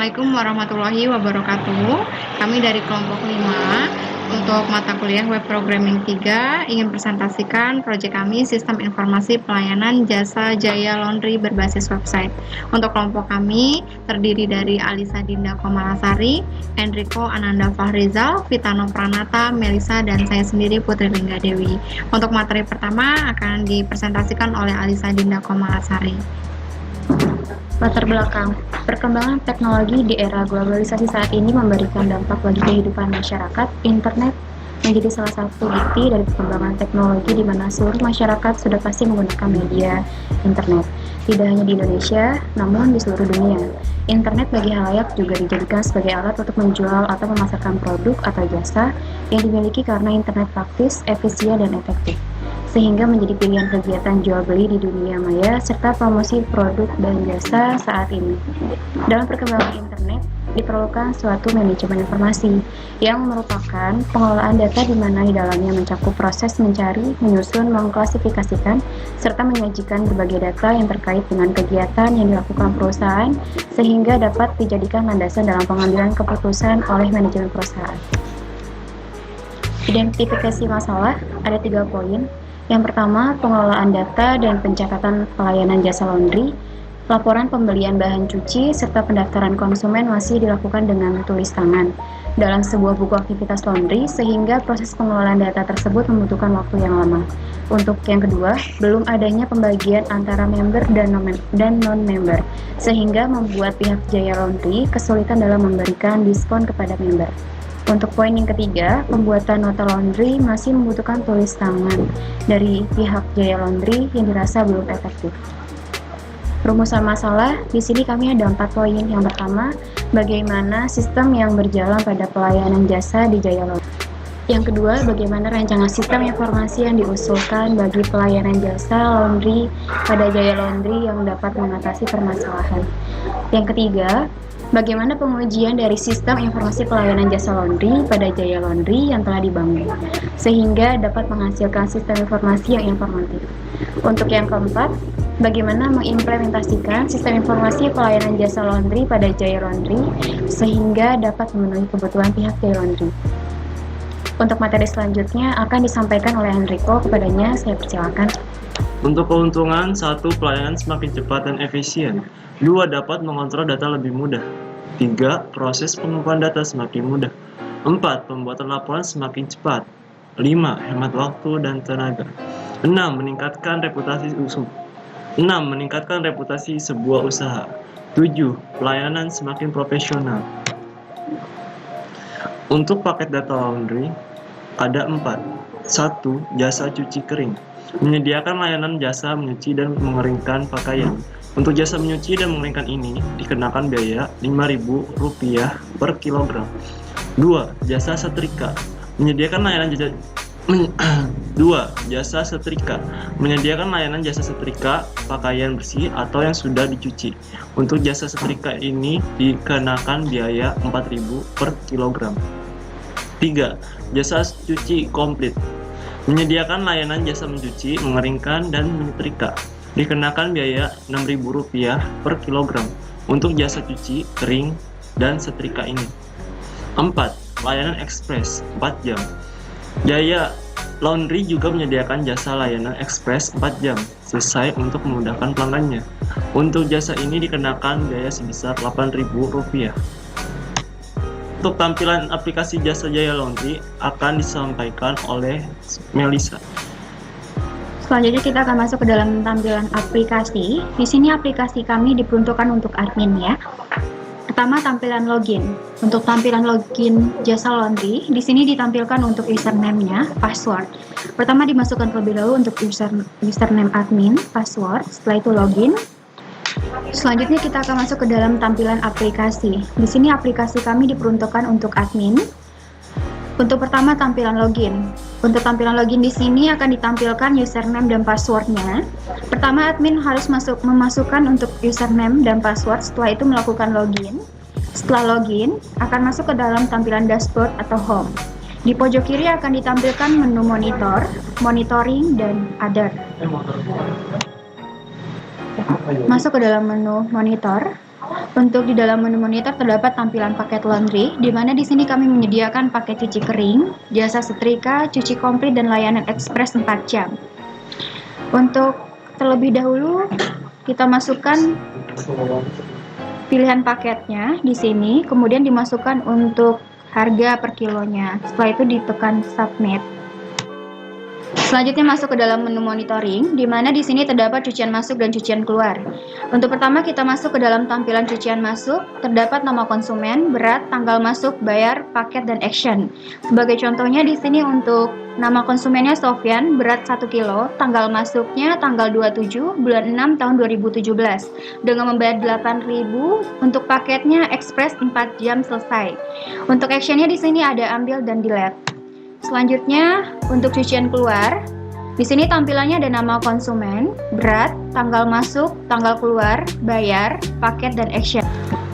Assalamualaikum warahmatullahi wabarakatuh. Kami dari kelompok 5 untuk mata kuliah Web Programming 3 ingin presentasikan proyek kami Sistem Informasi Pelayanan Jasa Jaya Laundry berbasis website. Untuk kelompok kami terdiri dari Alisa Dinda Komalasari, Enrico Ananda Fahrizal, Vitano Pranata, Melisa, dan saya sendiri Putri Lingga Dewi. Untuk materi pertama akan dipresentasikan oleh Alisa Dinda Komalasari. Latar belakang, perkembangan teknologi di era globalisasi saat ini memberikan dampak bagi kehidupan masyarakat. Internet menjadi salah satu bukti dari perkembangan teknologi di mana seluruh masyarakat sudah pasti menggunakan media internet. Tidak hanya di Indonesia, namun di seluruh dunia. Internet bagi halayak juga dijadikan sebagai alat untuk menjual atau memasarkan produk atau jasa yang dimiliki karena internet praktis, efisien, dan efektif, sehingga menjadi pilihan kegiatan jual beli di dunia maya serta promosi produk dan jasa saat ini. Dalam perkembangan internet, diperlukan suatu manajemen informasi yang merupakan pengelolaan data di mana di dalamnya mencakup proses mencari, menyusun, mengklasifikasikan, serta menyajikan berbagai data yang terkait dengan kegiatan yang dilakukan perusahaan sehingga dapat dijadikan landasan dalam pengambilan keputusan oleh manajemen perusahaan. Identifikasi masalah, ada 3 poin. Yang pertama, pengelolaan data dan pencatatan pelayanan jasa laundry. Laporan pembelian bahan cuci serta pendaftaran konsumen masih dilakukan dengan tulis tangan dalam sebuah buku aktivitas laundry, sehingga proses pengelolaan data tersebut membutuhkan waktu yang lama. Untuk yang kedua, belum adanya pembagian antara member dan non-member, sehingga membuat pihak Jaya Laundry kesulitan dalam memberikan diskon kepada member. Untuk poin yang ketiga, pembuatan nota laundry masih membutuhkan tulis tangan dari pihak Jaya Laundry yang dirasa belum efektif. Rumusan masalah, di sini kami ada 4 poin. Yang pertama, bagaimana sistem yang berjalan pada pelayanan jasa di Jaya Laundry. Yang kedua, bagaimana rancangan sistem informasi yang diusulkan bagi pelayanan jasa laundry pada Jaya Laundry yang dapat mengatasi permasalahan. Yang ketiga, bagaimana pengujian dari sistem informasi pelayanan jasa laundry pada Jaya Laundry yang telah dibangun, sehingga dapat menghasilkan sistem informasi yang informatif. Untuk yang keempat, bagaimana mengimplementasikan sistem informasi pelayanan jasa laundry pada Jaya Laundry, sehingga dapat memenuhi kebutuhan pihak Jaya Laundry. Untuk materi selanjutnya akan disampaikan oleh Enrico, kepadanya saya persilakan. Untuk keuntungan, 1. Pelayanan semakin cepat dan efisien. 2. Dapat mengontrol data lebih mudah. 3. Proses pengumpulan data semakin mudah. 4. Pembuatan laporan semakin cepat. 5. Hemat waktu dan tenaga. 6. Meningkatkan reputasi sebuah usaha. 7. Pelayanan semakin profesional. Untuk paket data laundry, ada 4. 1. Jasa cuci kering. Menyediakan layanan jasa menyuci dan mengeringkan pakaian. Untuk jasa menyuci dan mengeringkan ini dikenakan biaya Rp5.000 per kilogram. 2. Jasa setrika. Menyediakan layanan jasa setrika. Menyediakan layanan jasa setrika pakaian bersih atau yang sudah dicuci. Untuk jasa setrika ini dikenakan biaya Rp4.000 per kilogram. 3. Jasa cuci komplit. Menyediakan layanan jasa mencuci, mengeringkan, dan menyetrika. Dikenakan biaya Rp6.000 per kilogram untuk jasa cuci, kering, dan setrika ini. 4. Layanan ekspres 4 jam. Jaya Laundry juga menyediakan jasa layanan ekspres 4 jam, selesai untuk memudahkan pelanggannya. Untuk jasa ini dikenakan biaya sebesar Rp8.000. Untuk tampilan aplikasi jasa Jaya Laundry akan disampaikan oleh Melisa. Selanjutnya kita akan masuk ke dalam tampilan aplikasi. Di sini aplikasi kami diperuntukkan untuk admin ya. Pertama, tampilan login. Untuk tampilan login jasa laundry, di sini ditampilkan untuk username-nya, password. Pertama dimasukkan terlebih dahulu untuk username admin, password, setelah itu login. Selanjutnya kita akan masuk ke dalam tampilan aplikasi. Di sini aplikasi kami diperuntukkan untuk admin. Untuk pertama tampilan login. Untuk tampilan login di sini akan ditampilkan username dan passwordnya. Pertama admin harus memasukkan untuk username dan password, setelah itu melakukan login. Setelah login akan masuk ke dalam tampilan dashboard atau home. Di pojok kiri akan ditampilkan menu monitor, monitoring, dan other. Masuk ke dalam menu monitor. Untuk di dalam menu monitor terdapat tampilan paket laundry, di mana di sini kami menyediakan paket cuci kering, jasa setrika, cuci komplit, dan layanan ekspres 4 jam. Untuk terlebih dahulu, kita masukkan pilihan paketnya di sini, kemudian dimasukkan untuk harga per kilonya. Setelah itu ditekan submit. Selanjutnya masuk ke dalam menu monitoring, di mana di sini terdapat cucian masuk dan cucian keluar. Untuk pertama kita masuk ke dalam tampilan cucian masuk, terdapat nama konsumen, berat, tanggal masuk, bayar, paket, dan action. Sebagai contohnya di sini untuk nama konsumennya Sofyan, berat 1 kilo, tanggal masuknya tanggal 27 bulan 6 tahun 2017. Dengan membayar 8.000, untuk paketnya ekspres 4 jam selesai. Untuk actionnya di sini ada ambil dan delete. Selanjutnya, untuk cucian keluar, di sini tampilannya ada nama konsumen, berat, tanggal masuk, tanggal keluar, bayar, paket, dan action.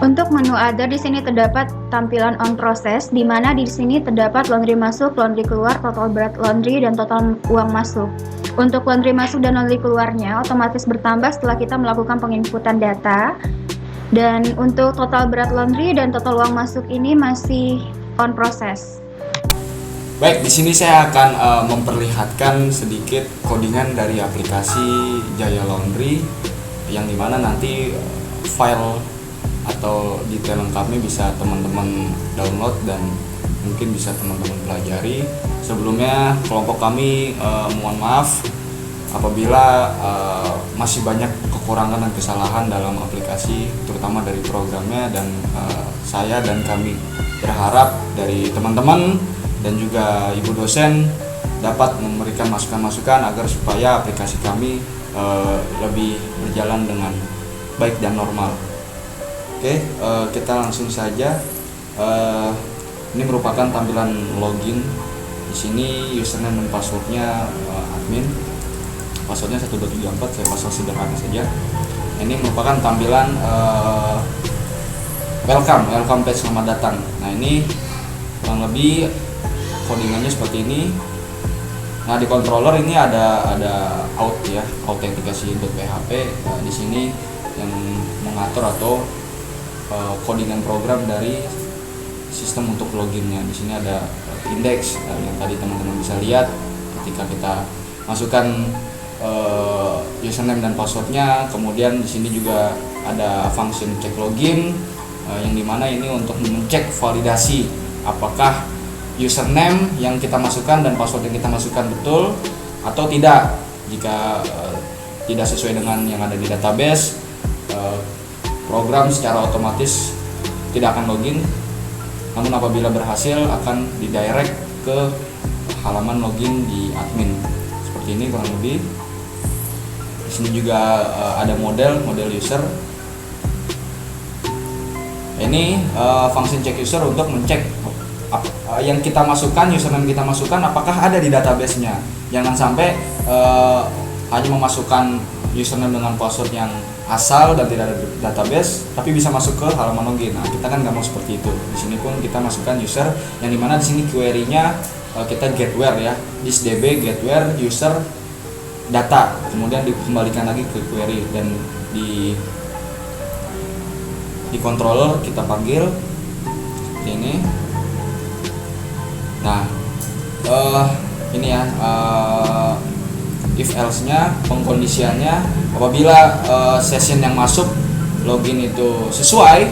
Untuk menu other di sini terdapat tampilan on process, di mana di sini terdapat laundry masuk, laundry keluar, total berat laundry, dan total uang masuk. Untuk laundry masuk dan laundry keluarnya otomatis bertambah setelah kita melakukan penginputan data. Dan untuk total berat laundry dan total uang masuk ini masih on process. Baik, di sini saya akan memperlihatkan sedikit codingan dari aplikasi Jaya Laundry, yang dimana nanti file atau detail lengkapnya bisa teman-teman download dan mungkin bisa teman-teman pelajari. Sebelumnya kelompok kami mohon maaf apabila masih banyak kekurangan dan kesalahan dalam aplikasi, terutama dari programnya, dan saya dan kami berharap dari teman-teman dan juga ibu dosen dapat memberikan masukan-masukan agar supaya aplikasi kami lebih berjalan dengan baik dan normal. Oke, kita langsung saja. Ini merupakan tampilan login. Di sini username dan passwordnya admin. Passwordnya 1234, saya pasang sederhana saja. Ini merupakan tampilan welcome page, selamat datang. Nah, ini kurang lebih codingannya seperti ini. Nah, di controller ini ada out ya, autentikasi.php. Di sini yang mengatur atau codingan program dari sistem untuk loginnya. Di sini ada index yang tadi teman-teman bisa lihat ketika kita masukkan username dan passwordnya. Kemudian di sini juga ada function check login yang dimana ini untuk mengecek validasi apakah username yang kita masukkan dan password yang kita masukkan betul atau tidak. Jika tidak sesuai dengan yang ada di database, program secara otomatis tidak akan login. Namun apabila berhasil akan didirect ke halaman login di admin. Seperti ini kurang lebih. Di sini juga ada model user. Ini function check user untuk mencek yang kita masukkan, username kita masukkan apakah ada di database-nya. Jangan sampai hanya memasukkan username dengan password yang asal dan tidak ada di database, tapi bisa masuk ke halaman login. Nah, kita kan nggak mau seperti itu. Di sini pun kita masukkan user, yang dimana di sini query-nya kita get where ya, this db get where user data, kemudian dikembalikan lagi ke query, dan di controller kita panggil seperti ini. Nah, ini ya if else-nya, pengkondisiannya apabila session yang masuk login itu sesuai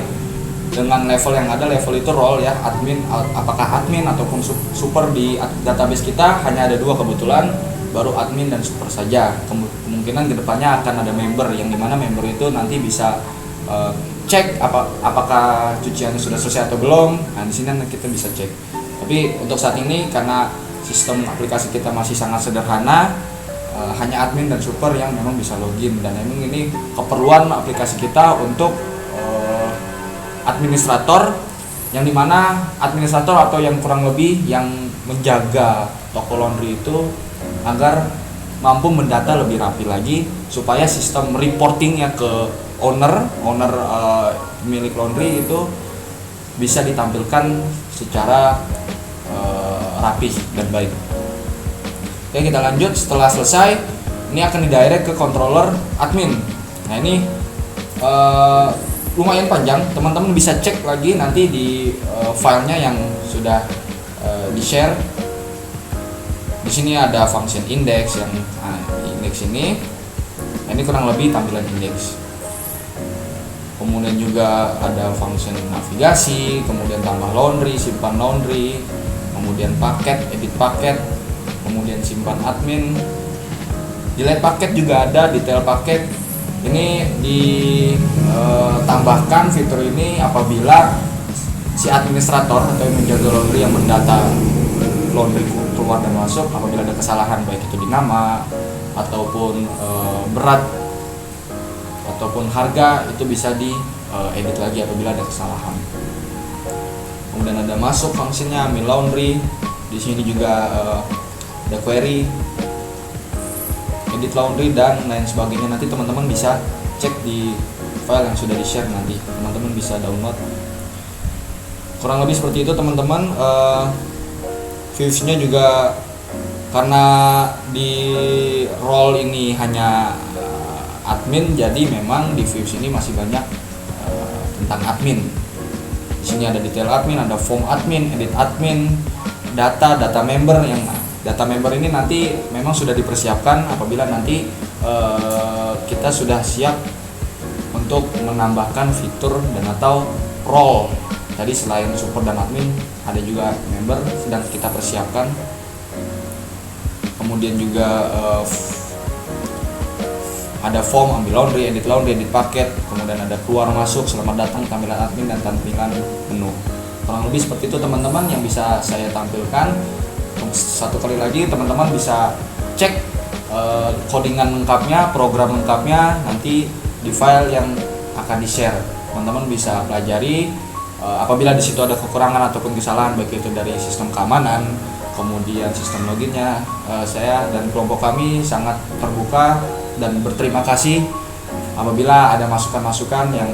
dengan level yang ada, level itu role ya, admin, apakah admin ataupun super di database kita hanya ada 2 kebetulan, baru admin dan super saja. Kemungkinan kedepannya akan ada member, yang dimana member itu nanti bisa cek apakah cuciannya sudah selesai atau belum. Nah, di sini kita bisa cek. Tapi untuk saat ini karena sistem aplikasi kita masih sangat sederhana, hanya admin dan super yang memang bisa login, dan memang ini keperluan aplikasi kita untuk administrator, yang dimana administrator atau yang kurang lebih yang menjaga toko laundry itu agar mampu mendata lebih rapi lagi, supaya sistem reportingnya ke owner milik laundry itu bisa ditampilkan secara rapi dan baik. Oke, kita lanjut. Setelah selesai, ini akan didirect ke controller admin. Nah, ini lumayan panjang. Teman-teman bisa cek lagi nanti di filenya yang sudah di-share. Di sini ada function index yang indeks ini. Ini kurang lebih tampilan indeks. Kemudian juga ada function navigasi, kemudian tambah laundry, simpan laundry, kemudian paket, edit paket, kemudian simpan admin, delete paket juga ada, detail paket. Ini ditambahkan fitur ini apabila si administrator atau yang menjaga laundry yang mendata laundry keluar dan masuk, apabila ada kesalahan baik itu di nama ataupun berat ataupun harga, itu bisa di edit lagi apabila ada kesalahan. Kemudian ada masuk fungsinya ambil laundry. Di sini juga ada query, edit laundry dan lain sebagainya. Nanti teman-teman bisa cek di file yang sudah di-share, nanti teman-teman bisa download. Kurang lebih seperti itu teman-teman. Views-nya juga karena di role ini hanya admin, jadi memang di views ini masih banyak tentang admin. Di sini ada detail admin, ada form admin, edit admin, data member. Yang data member ini nanti memang sudah dipersiapkan apabila nanti kita sudah siap untuk menambahkan fitur dan atau role. Tadi selain support dan admin ada juga member sedang kita persiapkan. Kemudian juga ada form, ambil laundry, edit paket, kemudian ada keluar masuk, selamat datang, tampilan admin dan tampilan menu. Kurang lebih seperti itu teman-teman yang bisa saya tampilkan. Satu kali lagi teman-teman bisa cek codingan lengkapnya, program lengkapnya nanti di file yang akan di-share. Teman-teman bisa pelajari. Apabila di situ ada kekurangan ataupun kesalahan baik itu dari sistem keamanan, kemudian sistem loginnya, saya dan kelompok kami sangat terbuka dan berterima kasih apabila ada masukan-masukan yang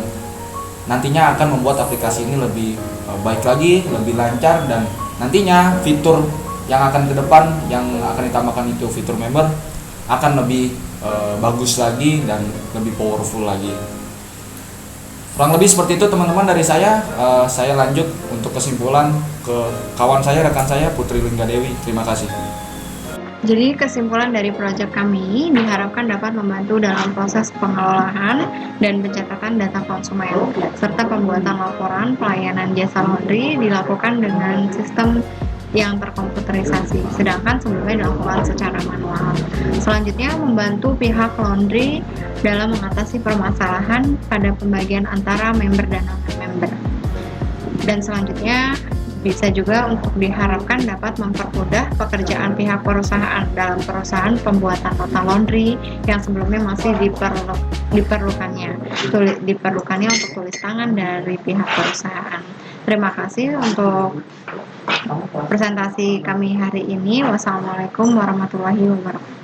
nantinya akan membuat aplikasi ini lebih baik lagi, lebih lancar, dan nantinya fitur yang akan ke depan yang akan ditambahkan itu fitur member akan lebih bagus lagi dan lebih powerful lagi. Kurang lebih seperti itu teman-teman dari saya. Saya lanjut untuk kesimpulan ke kawan saya, rekan saya Putri Linggadewi. Terima kasih. Jadi kesimpulan dari proyek kami diharapkan dapat membantu dalam proses pengelolaan dan pencatatan data konsumen, serta pembuatan laporan pelayanan jasa laundry dilakukan dengan sistem yang terkomputerisasi, sedangkan sebelumnya dilakukan secara manual. Selanjutnya, membantu pihak laundry dalam mengatasi permasalahan pada pembagian antara member dan non-member. Dan selanjutnya, bisa juga untuk diharapkan dapat mempermudah pekerjaan pihak perusahaan dalam perusahaan pembuatan nota laundry yang sebelumnya masih diperlukannya untuk tulis tangan dari pihak perusahaan. Terima kasih untuk presentasi kami hari ini. Wassalamualaikum warahmatullahi wabarakatuh.